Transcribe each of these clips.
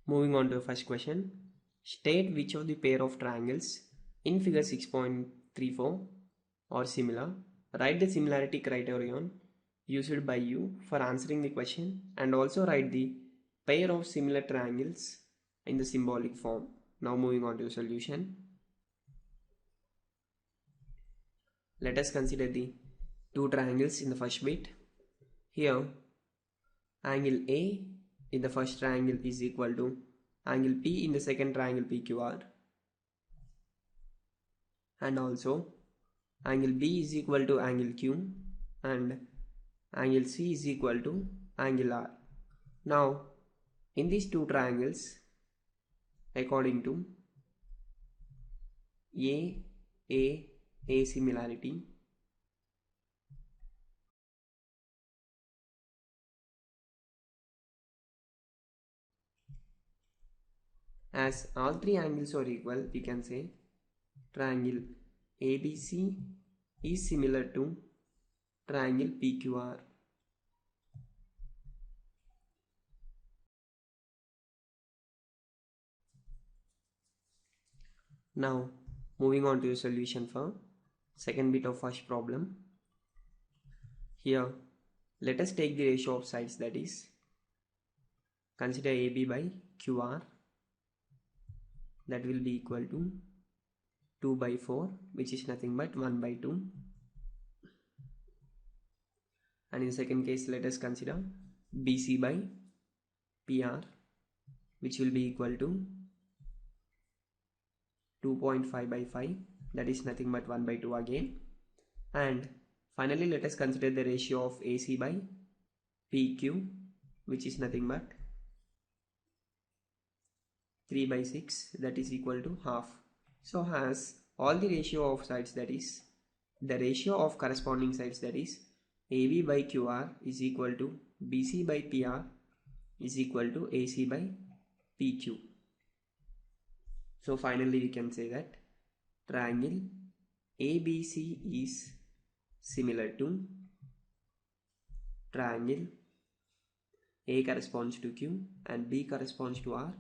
Moving on to the first question. State which of the pair of triangles in figure 6.34 are similar. Write the similarity criterion used by you for answering the question, and also write the pair of similar triangles in the symbolic form. Now moving on to the solution. Let us consider the two triangles in the first bit. Here, angle A in the first triangle is equal to angle P in the second triangle PQR, and also angle B is equal to angle Q, and angle C is equal to angle R. Now in these two triangles, according to A similarity, as all three angles are equal, we can say triangle ABC is similar to triangle PQR. Now moving on to the solution for second bit of first problem. Here let us take the ratio of sides, that is consider AB by QR, that will be equal to 2 by 4, which is nothing but 1 by 2. And in the second case, let us consider BC by PR, which will be equal to 2.5 by 5, that is nothing but 1 by 2 again. And finally let us consider the ratio of AC by PQ, which is nothing but 3 by 6, that is equal to half. So as all the ratio of sides, that is the ratio of corresponding sides, that is AB by QR is equal to BC by PR is equal to AC by PQ. So finally we can say that triangle ABC is similar to triangle A corresponds to Q, and B corresponds to R,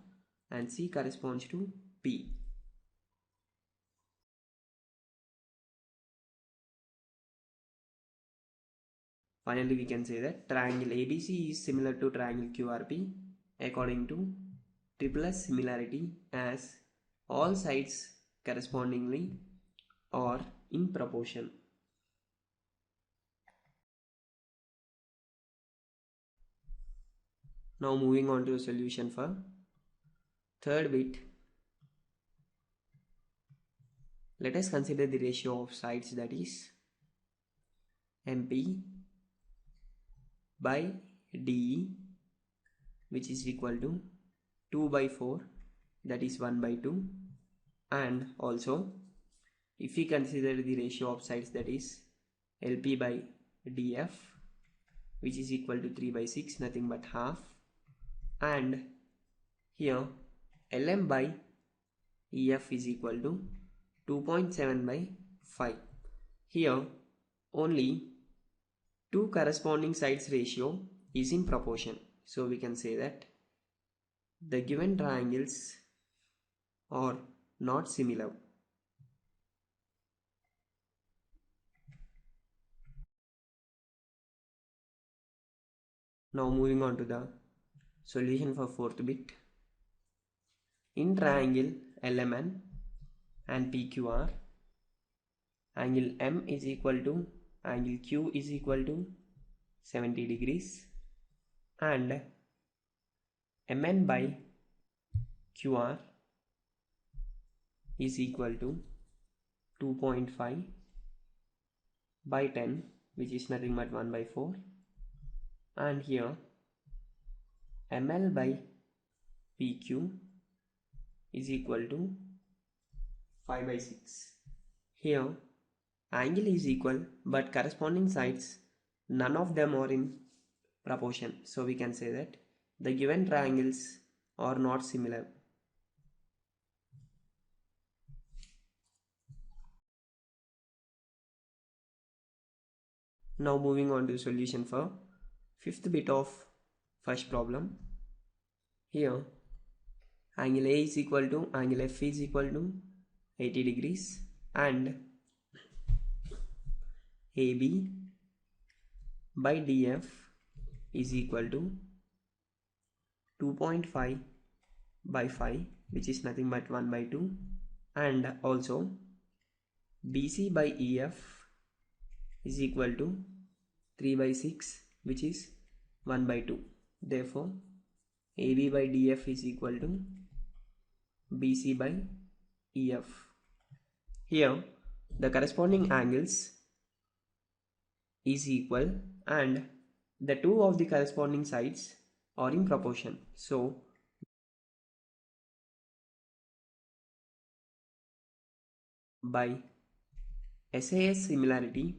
and C corresponds to P. Finally we can say that triangle ABC is similar to triangle QRP according to triple similarity, as all sides correspondingly are in proportion. Now moving on to the solution for third bit. Let us consider the ratio of sides, that is MP by DE, which is equal to 2 by 4, that is 1 by 2. And also if we consider the ratio of sides, that is LP by DF, which is equal to 3 by 6, nothing but half. And here LM by EF is equal to 2.7 by 5. Here only two corresponding sides ratio is in proportion. So we can say that the given triangles are not similar. Now moving on to the solution for fourth bit. In triangle LMN and PQR, angle M is equal to angle Q is equal to 70 degrees, and MN by QR is equal to 2.5 by 10, which is nothing but 1 by 4. And here ML by PQ is equal to 5 by 6. Here angle is equal, but corresponding sides, none of them are in proportion. So we can say that the given triangles are not similar. Now moving on to the solution for fifth bit of first problem. Here angle A is equal to angle F is equal to 80 degrees and AB by DF is equal to 2.5 by 5, which is nothing but 1 by 2, and also BC by EF is equal to 3 by 6, which is 1 by 2. Therefore AB by DF is equal to BC by EF. Here the corresponding angles is equal and the two of the corresponding sides are in proportion. So by SAS similarity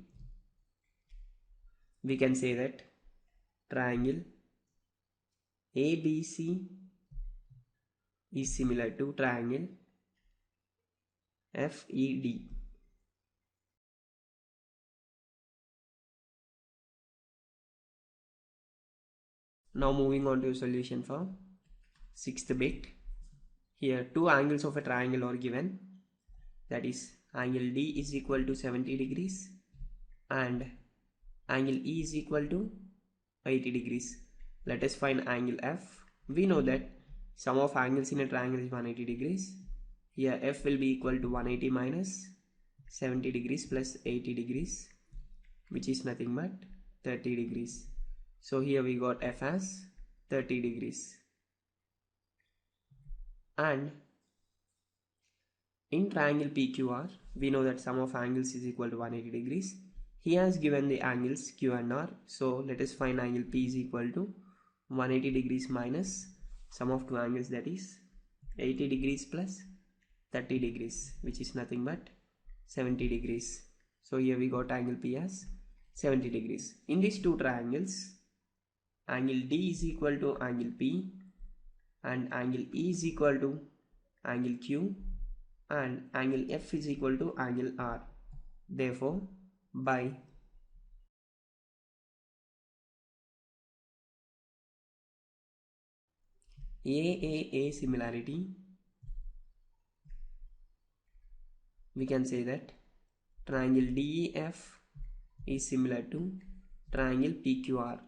we can say that triangle ABC is similar to triangle FED. Now moving on to a solution for 6th bit. Here two angles of a triangle are given, that is angle D is equal to 70 degrees and angle E is equal to 80 degrees. Let us find angle F. We know that sum of angles in a triangle is 180 degrees. Here F will be equal to 180 minus 70 degrees plus 80 degrees, which is nothing but 30 degrees. So here we got F as 30 degrees. And in triangle PQR, we know that sum of angles is equal to 180 degrees. He has given the angles Q and R. So let us find angle P is equal to 180 degrees minus sum of two angles, that is 80 degrees plus 30 degrees, which is nothing but 70 degrees. So here we got angle P as 70 degrees. In these two triangles, angle D is equal to angle P and angle E is equal to angle Q and angle F is equal to angle R. Therefore, by AAA similarity, we can say that triangle DEF is similar to triangle PQR.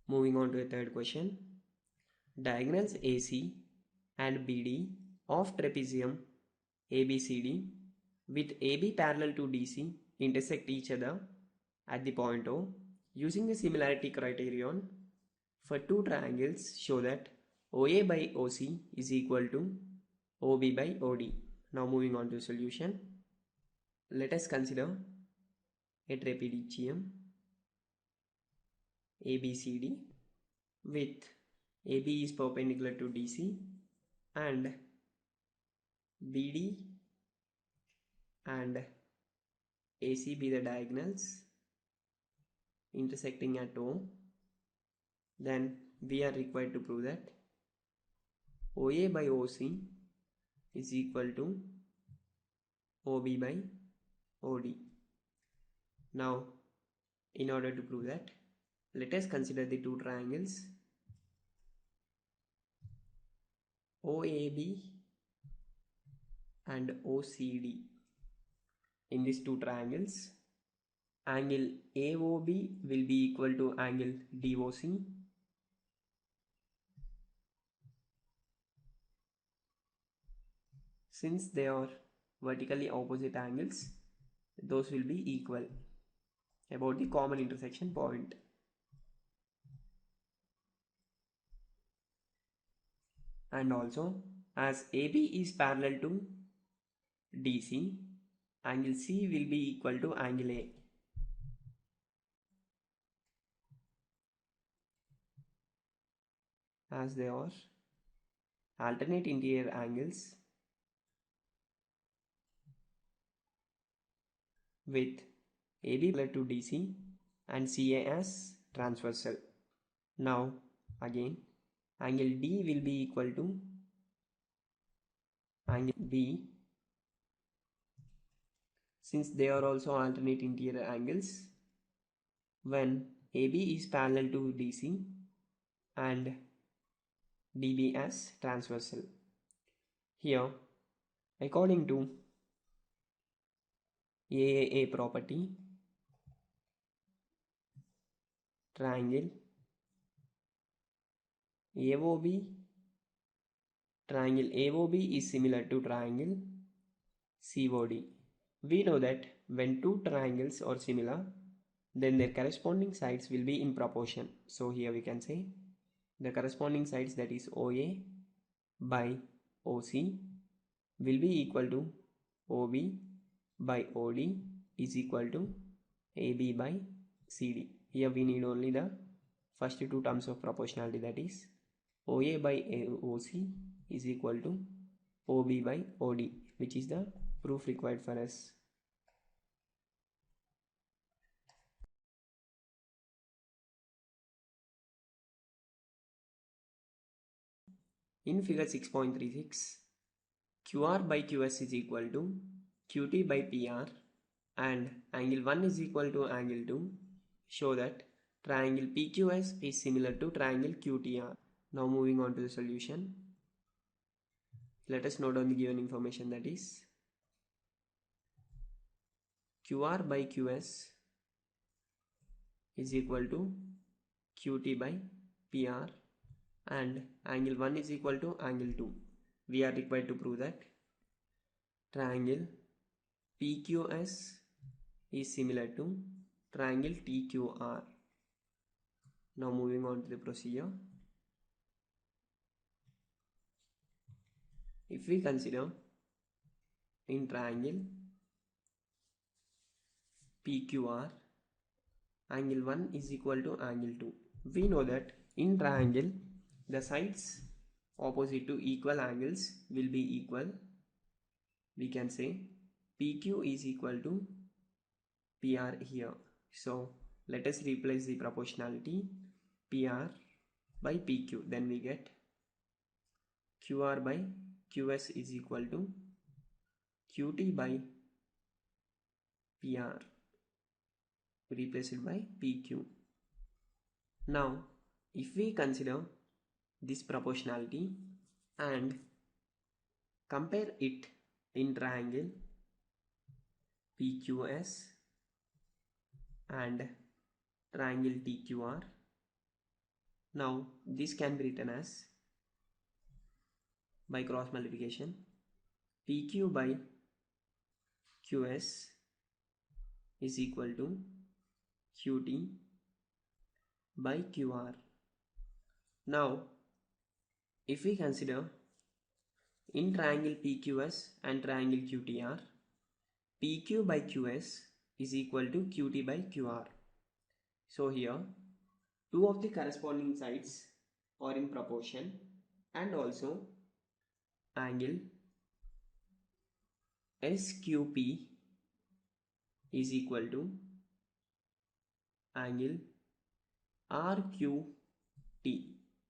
Moving on to a third question. Diagonals AC and BD of trapezium ABCD with AB parallel to DC intersect each other at the point O. Using the similarity criterion for two triangles, show that OA by OC is equal to OB by OD. Now moving on to solution. Let us consider a trapezium ABCD with AB is perpendicular to DC and BD and AC be the diagonals intersecting at O. Then we are required to prove that OA by OC is equal to OB by OD. Now in order to prove that, let us consider the two triangles OAB and OCD. In these two triangles, angle AOB will be equal to angle DOC since they are vertically opposite angles. Those will be equal about the common intersection point. And also, as AB is parallel to DC, angle C will be equal to angle A. As they are alternate interior angles with AB parallel to DC and CA as transversal. Now again, angle D will be equal to angle B since they are also alternate interior angles when AB is parallel to DC and DB as transversal. Here, according to AAA property, triangle AOB is similar to triangle COD. We know that when two triangles are similar, then their corresponding sides will be in proportion. So here we can say the corresponding sides, that is OA by OC, will be equal to OB by OD is equal to AB by CD. Here we need only the first two terms of proportionality, that is OA by OC is equal to OB by OD, which is the proof required for us. In figure 6.36, QR by QS is equal to QT by PR and angle 1 is equal to angle 2 show that triangle PQS is similar to triangle QTR. Now moving on to the solution. Let us note down the given information, that is QR by QS is equal to QT by PR and angle 1 is equal to angle 2. We are required to prove that triangle PQS is similar to triangle TQR. Now moving on to the procedure. If we consider in triangle PQR, angle 1 is equal to angle 2. We know that in triangle the sides opposite to equal angles will be equal. We can say PQ is equal to PR here. So let us replace the proportionality PR by PQ. Then we get QR by QS is equal to QT by PR. Replace it by PQ. Now if we consider this proportionality and compare it in triangle PQS and triangle TQR, now this can be written as, by cross multiplication, PQ by QS is equal to QT by QR. Now if we consider in triangle PQS and triangle QTR, PQ by QS is equal to QT by QR. So here two of the corresponding sides are in proportion, and also angle SQP is equal to angle RQT,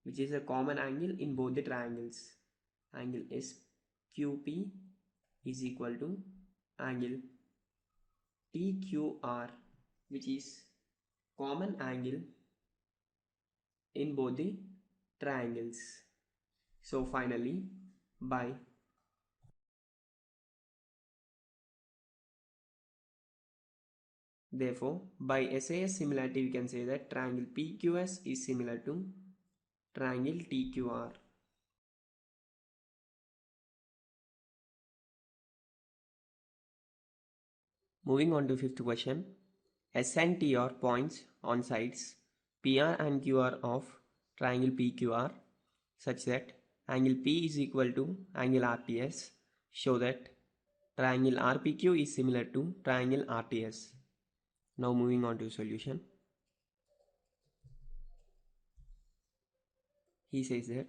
which is a common angle in both the triangles. Angle SQP is equal to angle TQR, which is common angle in both the triangles. So finally, therefore, by SAS similarity we can say that triangle PQS is similar to triangle TQR. Moving on to fifth question. S and T are points on sides PR and QR of triangle PQR such that angle P is equal to angle RTS. Show that triangle RPQ is similar to triangle RTS. Now moving on to solution. He says that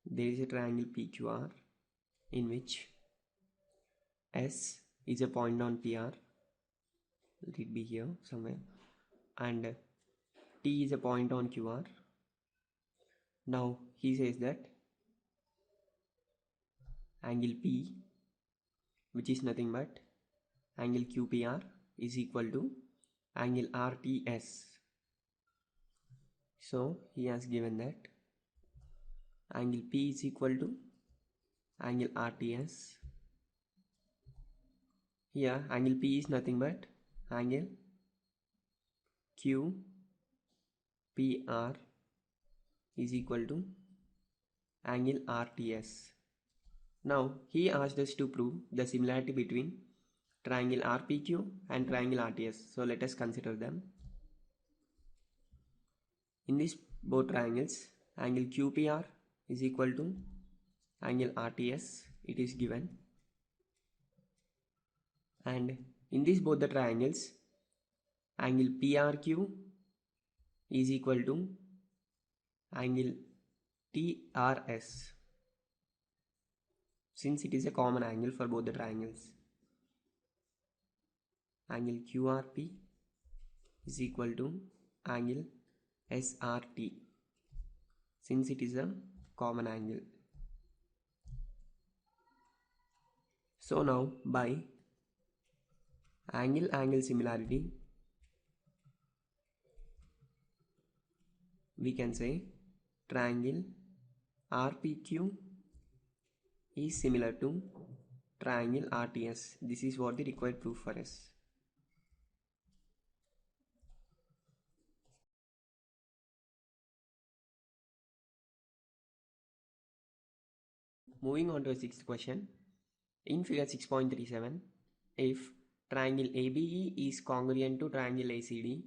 there is a triangle PQR in which S is a point on PR, let it be here somewhere, and T is a point on QR. Now he says that angle P, which is nothing but angle QPR, is equal to angle RTS. So he has given that angle P is equal to angle RTS. Here angle P is nothing but angle QPR is equal to angle RTS. Now he asked us to prove the similarity between triangle RPQ and triangle RTS. So let us consider them. In these both triangles, angle QPR is equal to angle RTS, it is given. And in these both the triangles, angle PRQ is equal to angle TRS, since it is a common angle for both the triangles. Angle QRP is equal to angle SRT, since it is a common angle. So now by angle similarity, we can say triangle RPQ is similar to triangle RTS. This is what the required proof for us. Moving on to the sixth question. In figure 6.37, if triangle ABE is congruent to triangle ACD,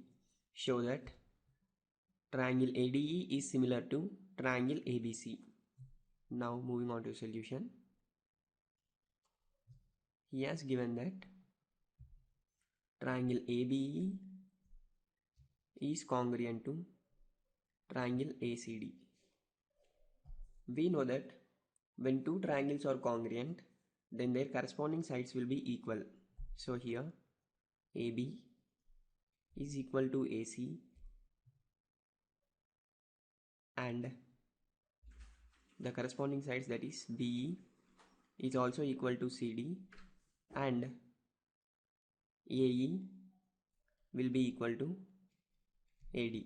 show that triangle ADE is similar to triangle ABC. Now moving on to solution. He has given that triangle ABE is congruent to triangle ACD. We know that when two triangles are congruent, then their corresponding sides will be equal. So here AB is equal to AC and the corresponding sides, that is BE, is also equal to CD, and AE will be equal to AD.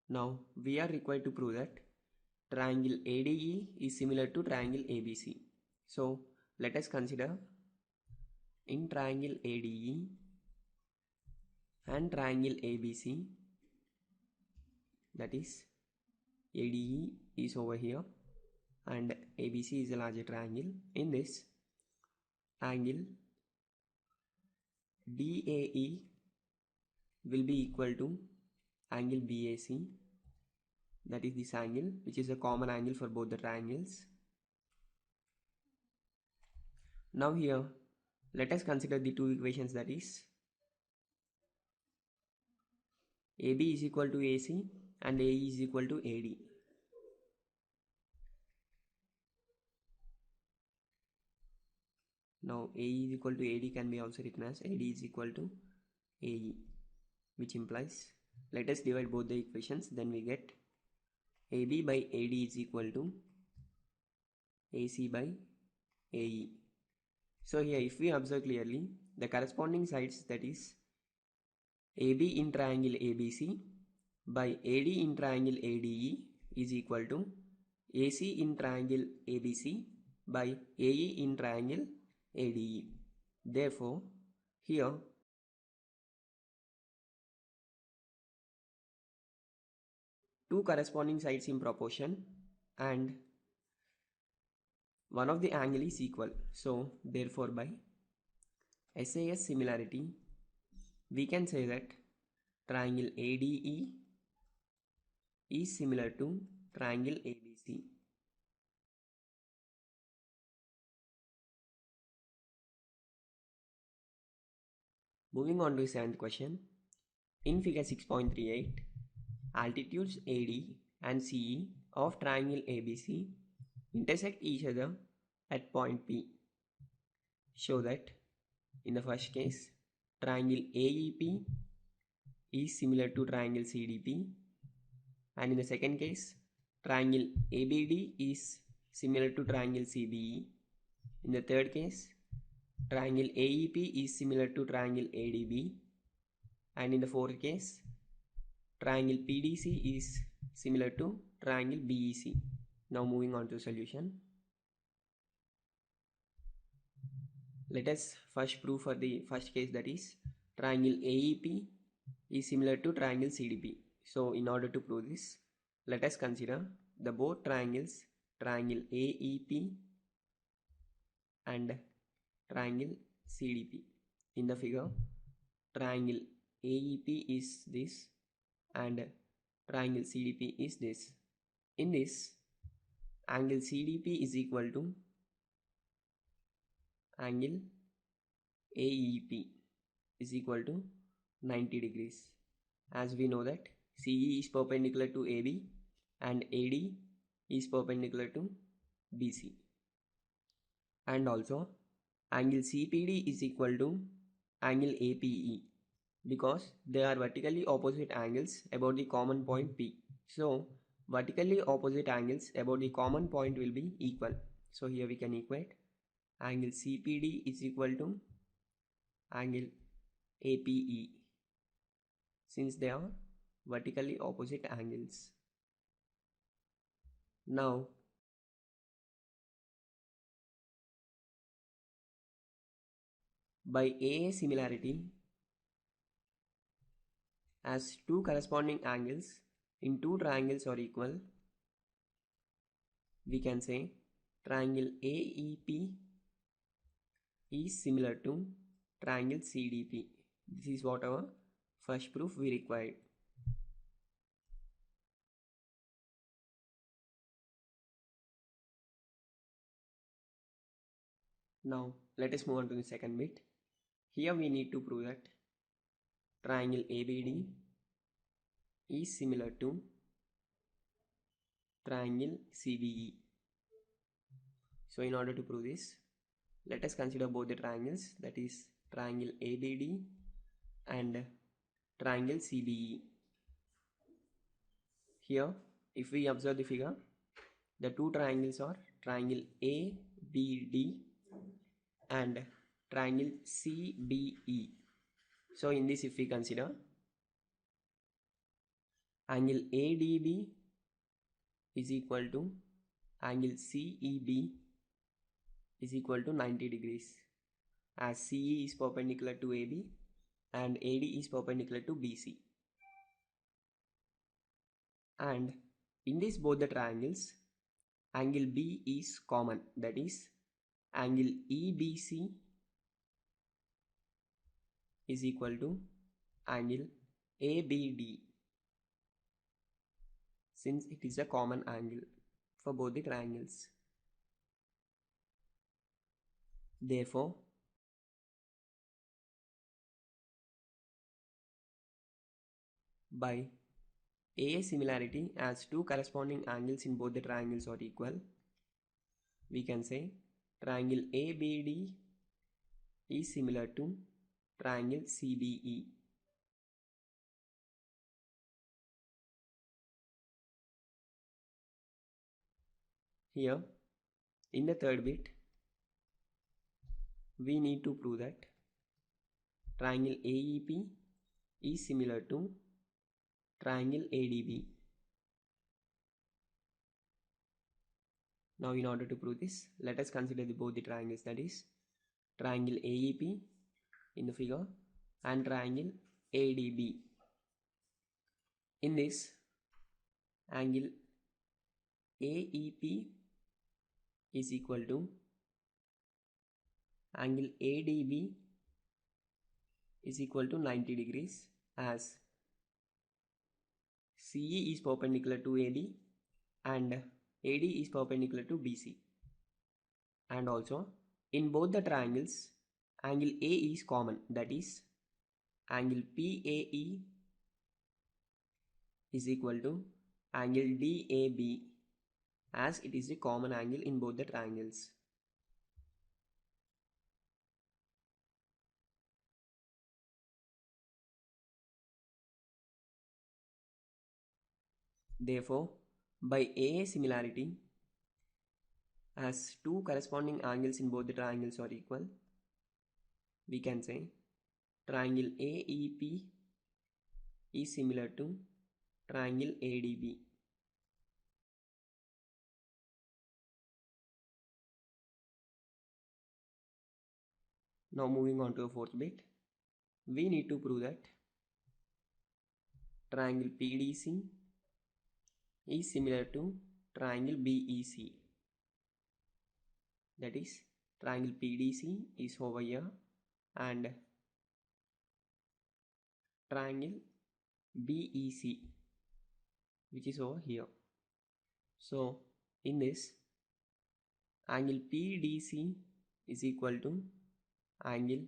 Now we are required to prove that triangle ADE is similar to triangle ABC. So let us consider in triangle ADE and triangle ABC, that is ADE is over here and ABC is a larger triangle. In this, angle DAE will be equal to angle BAC, that is this angle, which is a common angle for both the triangles. Now here let us consider the two equations, that is AB is equal to AC and AE is equal to AD. Now AE is equal to AD can be also written as AD is equal to AE, which implies, let us divide both the equations, then we get AB by AD is equal to AC by AE. So here if we observe clearly, the corresponding sides, that is AB in triangle ABC by AD in triangle ADE is equal to AC in triangle ABC by AE in triangle ADE. Therefore, here two corresponding sides in proportion and one of the angle is equal. So therefore by SAS similarity, we can say that triangle ADE is similar to triangle ABC. Moving on to the seventh question. In figure 6.38, altitudes AD and CE of triangle ABC intersect each other at point P. Show that in the first case, triangle AEP is similar to triangle CDP, and in the second case, triangle ABD is similar to triangle CBE. In the third case, triangle AEP is similar to triangle ADB, And in the fourth case, triangle PDC is similar to triangle BEC. Now moving on to solution. Let us first prove for the first case, that is triangle AEP is similar to triangle CDP. So in order to prove this, let us consider the both triangles, triangle AEP and triangle CDP. In the figure, triangle AEP is this and triangle CDP is this. In this, angle CDP is equal to angle AEP is equal to 90 degrees. As we know that CE is perpendicular to AB and AD is perpendicular to BC. And also angle CPD is equal to angle APE because they are vertically opposite angles about the common point P. So vertically opposite angles about the common point will be equal. So here we can equate angle CPD is equal to angle APE since they are vertically opposite angles. Now by AA similarity, as two corresponding angles in two triangles are equal, we can say triangle AEP is similar to triangle CDP. This is what our first proof we required. Now let us move on to the second bit. Here we need to prove that triangle ABD is similar to triangle CBE. So in order to prove this, let us consider both the triangles, that is triangle ABD and triangle CBE. Here if we observe the figure, the two triangles are triangle ABD and triangle CBE. So in this, if we consider angle ADB is equal to angle CEB is equal to 90 degrees, as CE is perpendicular to AB and AD is perpendicular to BC. And in this both the triangles, angle B is common, that is angle EBC is equal to angle ABD, since it is a common angle for both the triangles. Therefore, by AA similarity, as two corresponding angles in both the triangles are equal, we can say triangle ABD is similar to triangle CBE. Here in the third bit, we need to prove that triangle AEP is similar to triangle ADB. Now in order to prove this, let us consider both the triangles, that is triangle AEP in the figure and triangle ADB. In this, angle AEP is equal to angle ADB is equal to 90 degrees, as CE is perpendicular to AB and AD is perpendicular to BC. And also in both the triangles, angle A is common, that is angle PAE is equal to angle DAB, as it is a common angle in both the triangles. Therefore, by AA similarity, as two corresponding angles in both the triangles are equal, we can say triangle AEP is similar to triangle ADB. Now moving on to the fourth bit, we need to prove that triangle PDC is similar to triangle BEC. That is, triangle PDC is over here and triangle BEC which is over here. So in this, angle PDC is equal to angle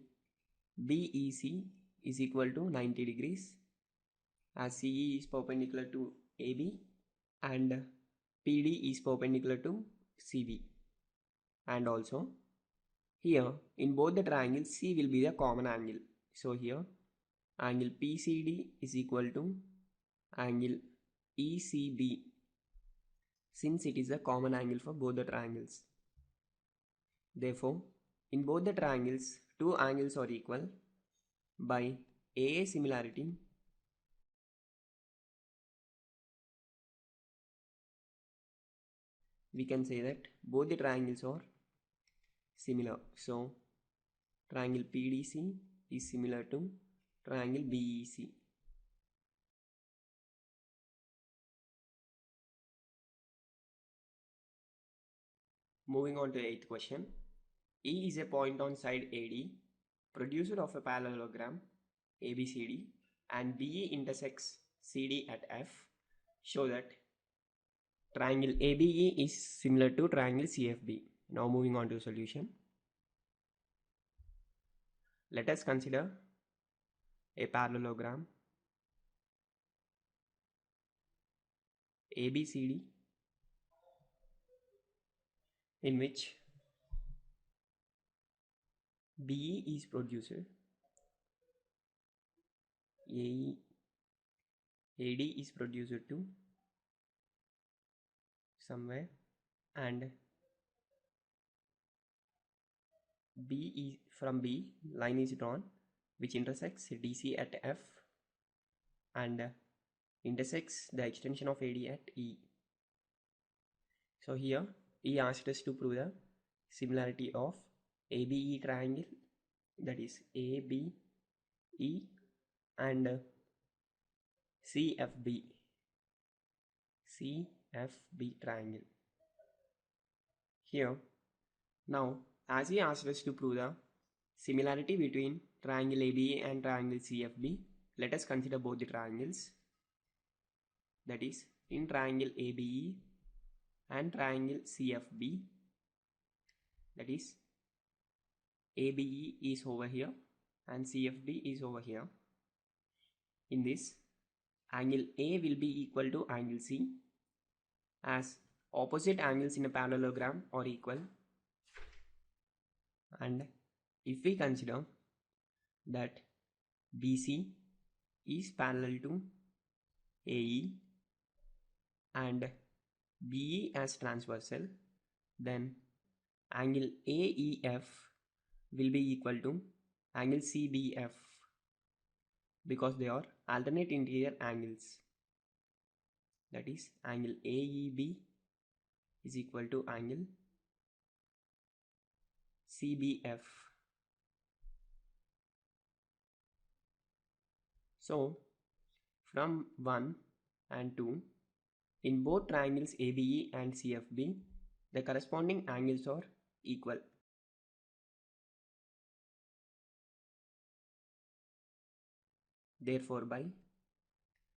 BEC is equal to 90 degrees, as CE is perpendicular to AB and PD is perpendicular to CB. And also here in both the triangles, C will be the common angle. So here angle PCD is equal to angle ECB, since it is a common angle for both the triangles. Therefore, in both the triangles, two angles are equal. By AA similarity, we can say that both the triangles are similar. So triangle PDC is similar to triangle BEC. Moving on to the 8th question. E is a point on side AD, producer of a parallelogram ABCD, and BE intersects CD at F. Show that triangle ABE is similar to triangle CFB. Now moving on to solution. Let us consider a parallelogram ABCD in which BE is producer, AD is producer to somewhere, and from B line is drawn which intersects DC at F and intersects the extension of AD at E. So here E asked us to prove the similarity of ABE triangle, that is ABE, and CFB triangle. Here now, as he asked us to prove the similarity between triangle ABE and triangle CFB, let us consider both the triangles. That is, in triangle ABE and triangle CFB, that is, ABE is over here and CFB is over here. In this, angle A will be equal to angle C, as opposite angles in a parallelogram are equal. And if we consider that BC is parallel to AE and BE as transversal, then angle AEF will be equal to angle CBF, because they are alternate interior angles. That is, angle AEB is equal to angle CBF. So from 1 and 2, in both triangles ABE and CFB, the corresponding angles are equal. Therefore, by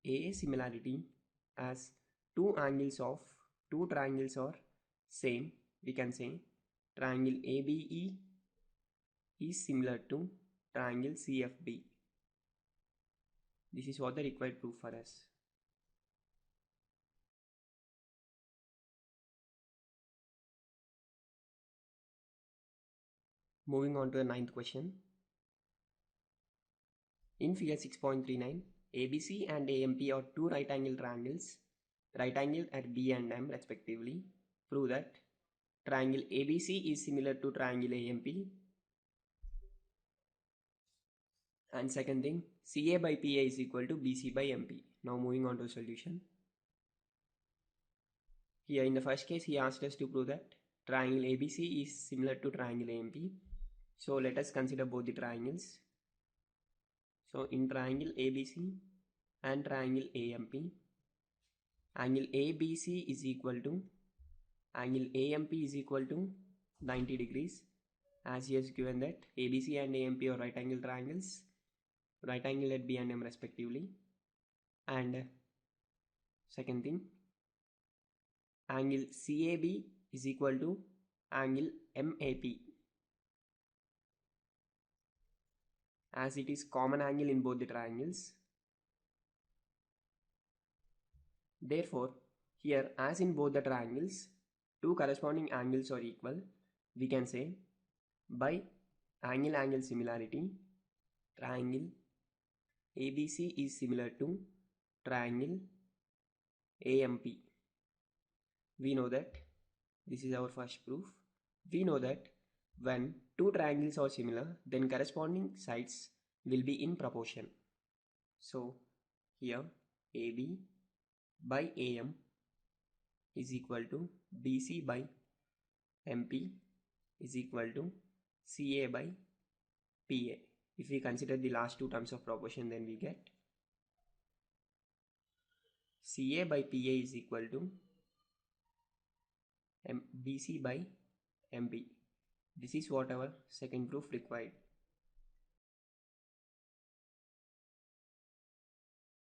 AA similarity, as two angles of two triangles are same, we can say triangle ABE is similar to triangle CFB. This is what the required proof for us. Moving on to the 9th question. In figure 6.39, ABC and AMP are two right angle triangles, right angled at B and M respectively. Prove that triangle ABC is similar to triangle AMP And second thing, CA by PA is equal to BC by MP. Now moving on to solution. Here in the first case, he asked us to prove that triangle ABC is similar to triangle AMP. So let us consider both the triangles. So in triangle ABC and triangle AMP, angle ABC is equal to angle AMP is equal to 90 degrees, as he has given that ABC and AMP are right angle triangles, right angle at B and M respectively. And second thing, angle CAB is equal to angle MAP, as it is common angle in both the triangles. Therefore, here as in both the triangles, two corresponding angles are equal, we can say by angle-angle similarity, triangle ABC is similar to triangle AMP. We know that this is our first proof. We know that when two triangles are similar, then corresponding sides will be in proportion. So here AB by AM is equal to BC by MP is equal to CA by PA. If we consider the last two terms of proportion, then we get CA by PA is equal to BC by MP. This is what our second proof required.